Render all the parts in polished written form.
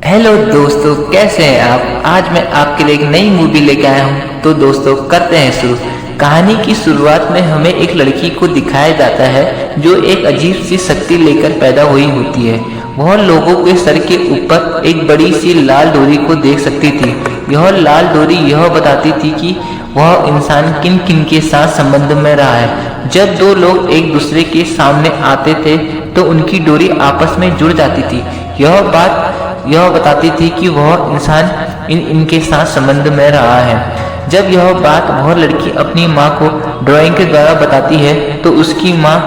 Hello दोस्तों, कैसे हैं आप। आज मैं आपके लिए एक नई मूवी लेके आया हूँ। तो दोस्तों करते हैं शुरू। कहानी की शुरुआत में हमें एक लड़की को दिखाया जाता है जो एक अजीब सी शक्ति लेकर पैदा हुई होती है। वह लोगों के सर के ऊपर एक बड़ी सी लाल डोरी को देख सकती थी। यह लाल डोरी यह बताती थी कि वह इंसान किन किन के साथ संबंध में रहा है। जब दो लोग एक दूसरे के सामने आते थे तो उनकी डोरी आपस में जुड़ जाती थी। यह बात यह बताती थी कि वह इंसान इनके साथ संबंध में रहा है। जब यह बात वह लड़की अपनी माँ को ड्राइंग के द्वारा बताती है तो उसकी माँ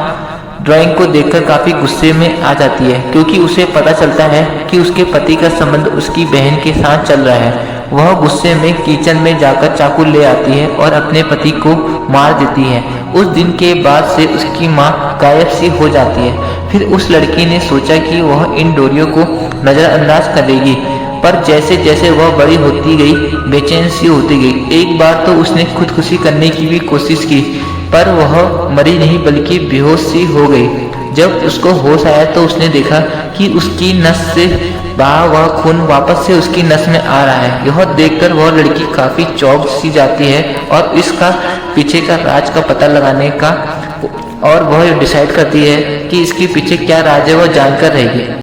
ड्राइंग को देखकर काफ़ी गुस्से में आ जाती है, क्योंकि उसे पता चलता है कि उसके पति का संबंध उसकी बहन के साथ चल रहा है। वह गुस्से में किचन में जाकर चाकू ले आती है और अपने पति को मार देती है। उस दिन के बाद से उसकी माँ गायब सी हो जाती है। फिर उस लड़की ने सोचा कि वह इन डोरियों को नज़रअंदाज करेगी, पर जैसे जैसे वह बड़ी होती गई बेचैन सी होती गई। एक बार तो उसने खुदकुशी करने की भी कोशिश की, पर वह मरी नहीं बल्कि बेहोश सी हो गई। जब उसको होश आया तो उसने देखा कि उसकी नस से बहा हुआ खून वापस से उसकी नस में आ रहा है। यह देखकर वह लड़की काफ़ी चौंक सी जाती है और इसका पीछे का राज का पता लगाने का और वह डिसाइड करती है कि इसके पीछे क्या राज है वह जानकर रहेगी।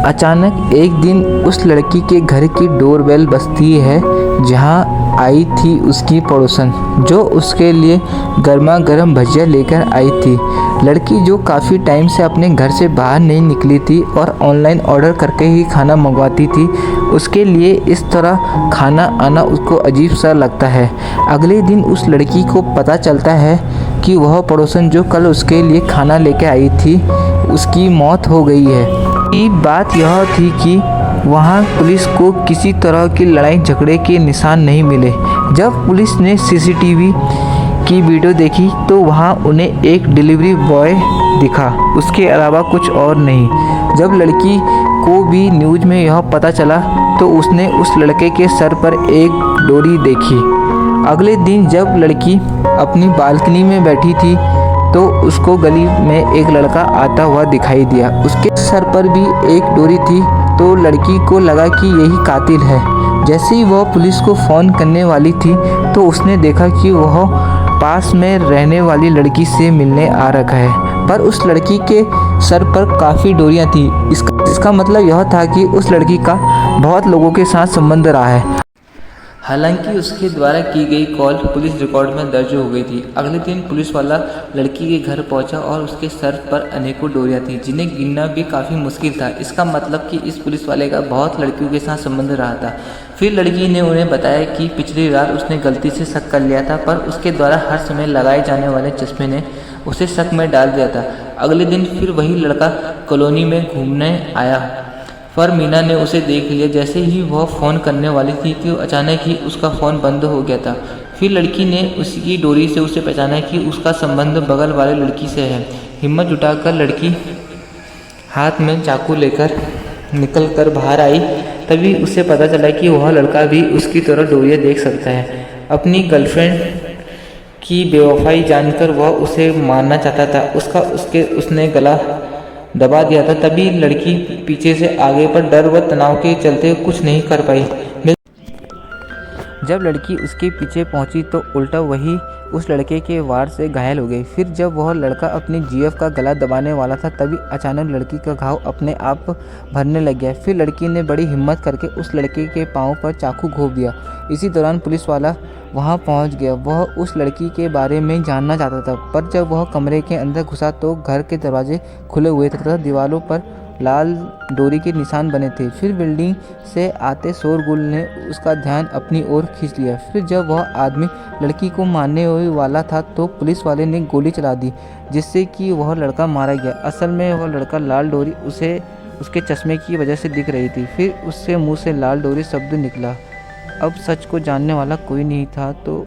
अचानक एक दिन उस लड़की के घर की डोरबेल बजती है, जहां आई थी उसकी पड़ोसन जो उसके लिए गर्मा गर्म भजिया लेकर आई थी। लड़की जो काफ़ी टाइम से अपने घर से बाहर नहीं निकली थी और ऑनलाइन ऑर्डर करके ही खाना मंगवाती थी, उसके लिए इस तरह खाना आना उसको अजीब सा लगता है। अगले दिन उस लड़की को पता चलता है कि वह पड़ोसन जो कल उसके लिए खाना लेके आई थी उसकी मौत हो गई है। की बात यह थी कि वहाँ पुलिस को किसी तरह की लड़ाई झगड़े के निशान नहीं मिले। जब पुलिस ने सीसीटीवी की वीडियो देखी तो वहाँ उन्हें एक डिलीवरी बॉय दिखा, उसके अलावा कुछ और नहीं। जब लड़की को भी न्यूज़ में यह पता चला तो उसने उस लड़के के सर पर एक डोरी देखी। अगले दिन जब लड़की अपनी बालकनी में बैठी थी तो उसको गली में एक लड़का आता हुआ दिखाई दिया। उसके सर पर भी एक डोरी थी, तो लड़की को लगा कि यही कातिल है। जैसे ही वह पुलिस को फ़ोन करने वाली थी तो उसने देखा कि वह पास में रहने वाली लड़की से मिलने आ रखा है, पर उस लड़की के सर पर काफ़ी डोरियां थी। इसका मतलब यह था कि उस लड़की का बहुत लोगों के साथ संबंध रहा है। हालांकि उसके द्वारा की गई कॉल पुलिस रिकॉर्ड में दर्ज हो गई थी। अगले दिन पुलिस वाला लड़की के घर पहुंचा और उसके सर पर अनेकों डोरियां थीं, जिन्हें गिनना भी काफ़ी मुश्किल था। इसका मतलब कि इस पुलिस वाले का बहुत लड़कियों के साथ संबंध रहा था। फिर लड़की ने उन्हें बताया कि पिछली रात उसने गलती से शक कर लिया था, पर उसके द्वारा हर समय लगाए जाने वाले चश्मे ने उसे शक में डाल दिया था। अगले दिन फिर वही लड़का कॉलोनी में घूमने आया, पर मीना ने उसे देख लिया। जैसे ही वह फ़ोन करने वाली थी कि अचानक ही उसका फ़ोन बंद हो गया था। फिर लड़की ने उसकी डोरी से उसे पहचाना कि उसका संबंध बगल वाले लड़की से है। हिम्मत जुटाकर लड़की हाथ में चाकू लेकर निकल कर बाहर आई। तभी उसे पता चला कि वह लड़का भी उसकी तरह डोरियाँ देख सकता है। अपनी गर्लफ्रेंड की बेवफाई जानकर वह उसे मारना चाहता था। उसने गला दबा दिया था। तभी लड़की पीछे से आगे, पर डर व तनाव के चलते कुछ नहीं कर पाई। जब लड़की उसके पीछे पहुंची तो उल्टा वही उस लड़के के वार से घायल हो गई। फिर जब वह लड़का अपनी जीएफ का गला दबाने वाला था तभी अचानक लड़की का घाव अपने आप भरने लग गया। फिर लड़की ने बड़ी हिम्मत करके उस लड़के के पाँव पर चाकू घोंप दिया। इसी दौरान पुलिस वाला वहां पहुंच गया। वह उस लड़की के बारे में जानना चाहता था, पर जब वह कमरे के अंदर घुसा तो घर के दरवाजे खुले हुए थे तथा दीवारों पर लाल डोरी के निशान बने थे। फिर बिल्डिंग से आते शोरगुल ने उसका ध्यान अपनी ओर खींच लिया। फिर जब वह आदमी लड़की को मारने वाला था तो पुलिस वाले ने गोली चला दी, जिससे कि वह लड़का मारा गया। असल में वह लड़का लाल डोरी उसे उसके चश्मे की वजह से दिख रही थी। फिर उससे मुंह से लाल डोरी शब्द निकला। अब सच को जानने वाला कोई नहीं था तो